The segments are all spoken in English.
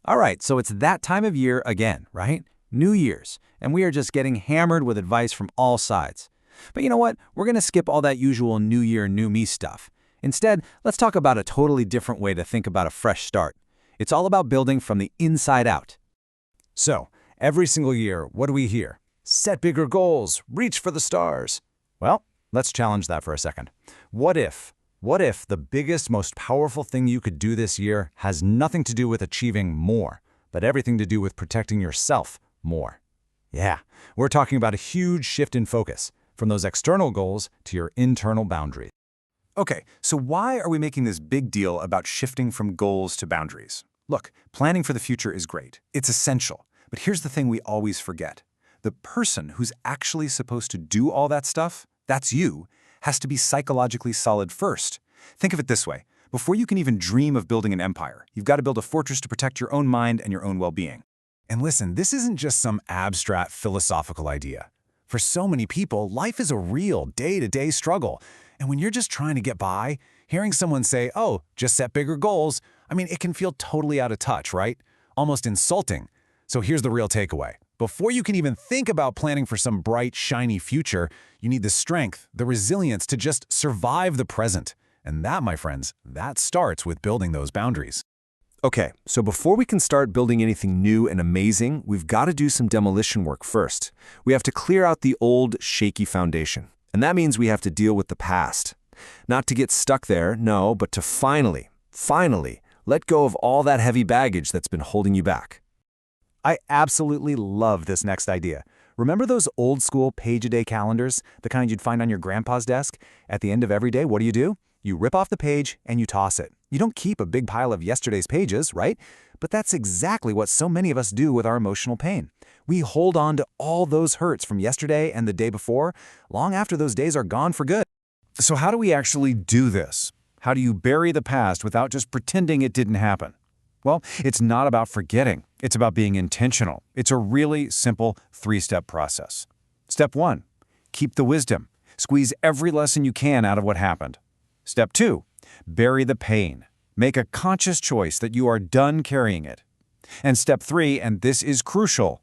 All right, so it's that time of year again, right? New Year's, and we are just getting hammered with advice from all sides. But you know what? We're going to skip all that usual New Year, New Me stuff. Instead, let's talk about a totally different way to think about a fresh start. It's all about building from the inside out. So, every single year, what do we hear? Set bigger goals, reach for the stars. Well, let's challenge that for a second. What if the biggest, most powerful thing you could do this year has nothing to do with achieving more, but everything to do with protecting yourself more? Yeah, we're talking about a huge shift in focus, from those external goals to your internal boundaries. Okay, so why are we making this big deal about shifting from goals to boundaries? Look, planning for the future is great. It's essential. But here's the thing we always forget. The person who's actually supposed to do all that stuff, that's you, has to be psychologically solid first. Think of it this way. Before you can even dream of building an empire, you've got to build a fortress to protect your own mind and your own well-being. And listen, this isn't just some abstract philosophical idea. For so many people, life is a real day-to-day struggle. And when you're just trying to get by, hearing someone say, oh, just set bigger goals, it can feel totally out of touch, right? Almost insulting. So here's the real takeaway. Before you can even think about planning for some bright, shiny future, you need the strength, the resilience to just survive the present. And that, my friends, that starts with building those boundaries. Okay, so before we can start building anything new and amazing, we've got to do some demolition work first. We have to clear out the old, shaky foundation. And that means we have to deal with the past. Not to get stuck there, no, but to finally, let go of all that heavy baggage that's been holding you back. I absolutely love this next idea. Remember those old-school page-a-day calendars, the kind you'd find on your grandpa's desk? At the end of every day, what do? You rip off the page and you toss it. You don't keep a big pile of yesterday's pages, right? But that's exactly what so many of us do with our emotional pain. We hold on to all those hurts from yesterday and the day before, long after those days are gone for good. So how do we actually do this? How do you bury the past without just pretending it didn't happen? Well, it's not about forgetting. It's about being intentional. It's a really simple 3-step process. Step 1, keep the wisdom. Squeeze every lesson you can out of what happened. Step 2, bury the pain. Make a conscious choice that you are done carrying it. And step 3, and this is crucial,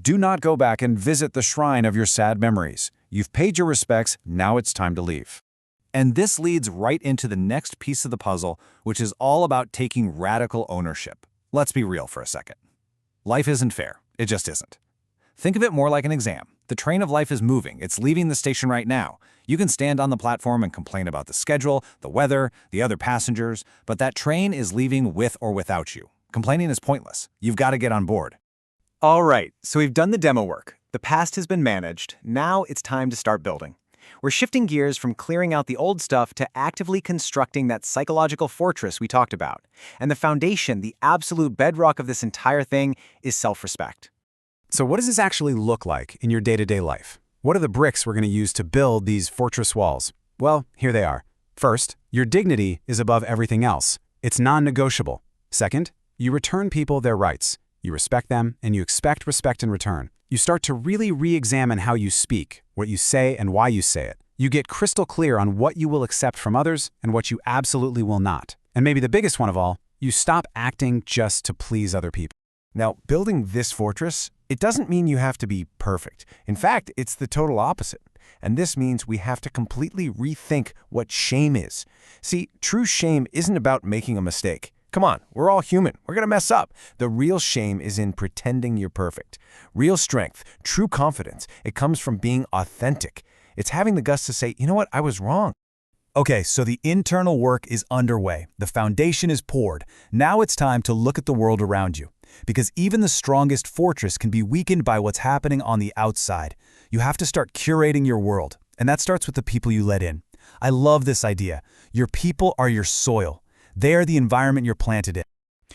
do not go back and visit the shrine of your sad memories. You've paid your respects, now it's time to leave. And this leads right into the next piece of the puzzle, which is all about taking radical ownership. Let's be real for a second. Life isn't fair. It just isn't. Think of it more like an exam. The train of life is moving. It's leaving the station right now. You can stand on the platform and complain about the schedule, the weather, the other passengers, but that train is leaving with or without you. Complaining is pointless. You've got to get on board. All right, so we've done the demo work. The past has been managed. Now it's time to start building. We're shifting gears from clearing out the old stuff to actively constructing that psychological fortress we talked about. And the foundation, the absolute bedrock of this entire thing, is self-respect. So what does this actually look like in your day-to-day life? What are the bricks we're going to use to build these fortress walls? Well, here they are. First, your dignity is above everything else. It's non-negotiable. Second, you return people their rights. You respect them, and you expect respect in return. You start to really re-examine how you speak, what you say, and why you say it. You get crystal clear on what you will accept from others and what you absolutely will not. And maybe the biggest one of all, you stop acting just to please other people. Now, building this fortress, it doesn't mean you have to be perfect. In fact, it's the total opposite. And this means we have to completely rethink what shame is. See, true shame isn't about making a mistake. Come on, we're all human. We're going to mess up. The real shame is in pretending you're perfect. Real strength, true confidence, it comes from being authentic. It's having the guts to say, you know what, I was wrong. Okay, so the internal work is underway. The foundation is poured. Now it's time to look at the world around you. Because even the strongest fortress can be weakened by what's happening on the outside. You have to start curating your world. And that starts with the people you let in. I love this idea. Your people are your soil. They are the environment you're planted in.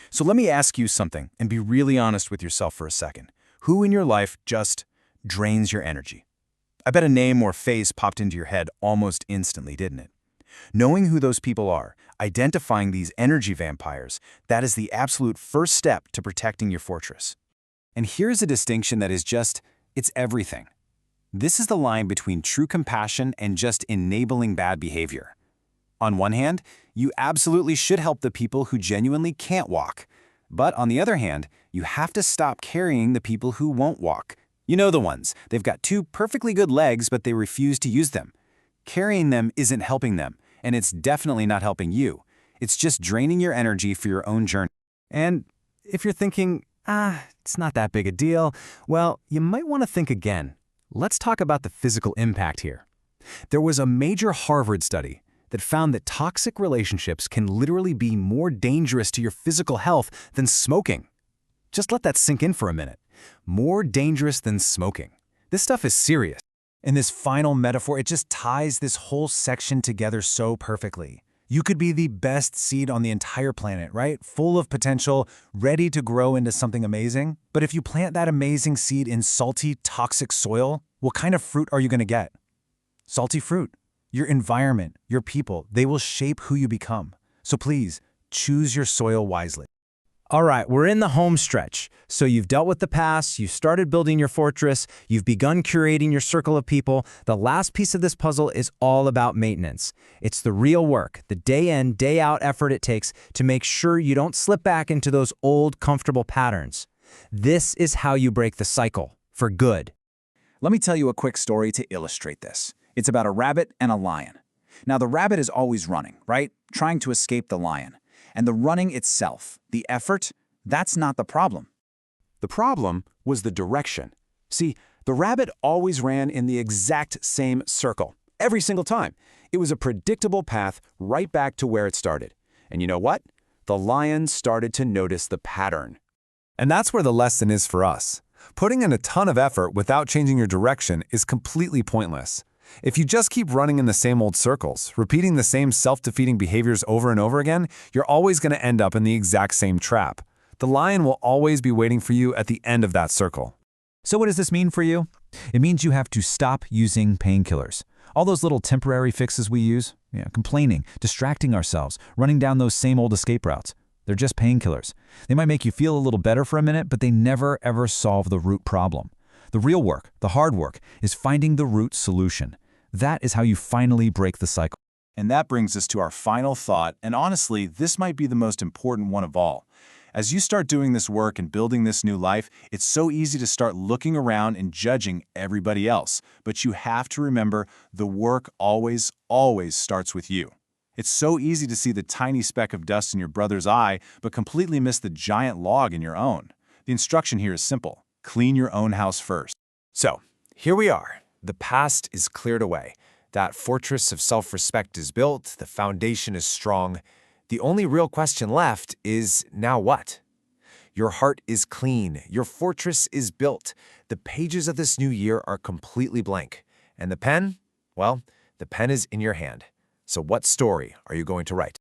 So let me ask you something and be really honest with yourself for a second. Who in your life just drains your energy? I bet a name or face popped into your head almost instantly, didn't it? Knowing who those people are, identifying these energy vampires, that is the absolute first step to protecting your fortress. And here's a distinction that is just, it's everything. This is the line between true compassion and just enabling bad behavior. On one hand, you absolutely should help the people who genuinely can't walk. But on the other hand, you have to stop carrying the people who won't walk. You know the ones. They've got two perfectly good legs, but they refuse to use them. Carrying them isn't helping them, and it's definitely not helping you. It's just draining your energy for your own journey. And if you're thinking, it's not that big a deal, well, you might want to think again. Let's talk about the physical impact here. There was a major Harvard study that found that toxic relationships can literally be more dangerous to your physical health than smoking. Just let that sink in for a minute. More dangerous than smoking. This stuff is serious. In this final metaphor, it just ties this whole section together so perfectly. You could be the best seed on the entire planet, right? Full of potential, ready to grow into something amazing. But if you plant that amazing seed in salty, toxic soil, what kind of fruit are you going to get? Salty fruit. Your environment, your people, they will shape who you become. So please, choose your soil wisely. All right, we're in the home stretch. So you've dealt with the past, you've started building your fortress, you've begun curating your circle of people. The last piece of this puzzle is all about maintenance. It's the real work, the day in, day out effort it takes to make sure you don't slip back into those old, comfortable patterns. This is how you break the cycle, for good. Let me tell you a quick story to illustrate this. It's about a rabbit and a lion. Now, the rabbit is always running, right? Trying to escape the lion. And the running itself, the effort, that's not the problem. The problem was the direction. See, the rabbit always ran in the exact same circle, every single time. It was a predictable path right back to where it started. And you know what? The lion started to notice the pattern. And that's where the lesson is for us. Putting in a ton of effort without changing your direction is completely pointless. If you just keep running in the same old circles, repeating the same self-defeating behaviors over and over again, you're always going to end up in the exact same trap. The lion will always be waiting for you at the end of that circle. So what does this mean for you? It means you have to stop using painkillers. All those little temporary fixes we use, complaining, distracting ourselves, running down those same old escape routes. They're just painkillers. They might make you feel a little better for a minute, but they never ever solve the root problem. The real work, the hard work, is finding the root solution. That is how you finally break the cycle. And that brings us to our final thought, and honestly, this might be the most important one of all. As you start doing this work and building this new life, it's so easy to start looking around and judging everybody else. But you have to remember, the work always, always starts with you. It's so easy to see the tiny speck of dust in your brother's eye, but completely miss the giant log in your own. The instruction here is simple. Clean your own house first. So, here we are. The past is cleared away. That fortress of self-respect is built. The foundation is strong. The only real question left is, now what? Your heart is clean. Your fortress is built. The pages of this new year are completely blank. And the pen? Well, the pen is in your hand. So what story are you going to write?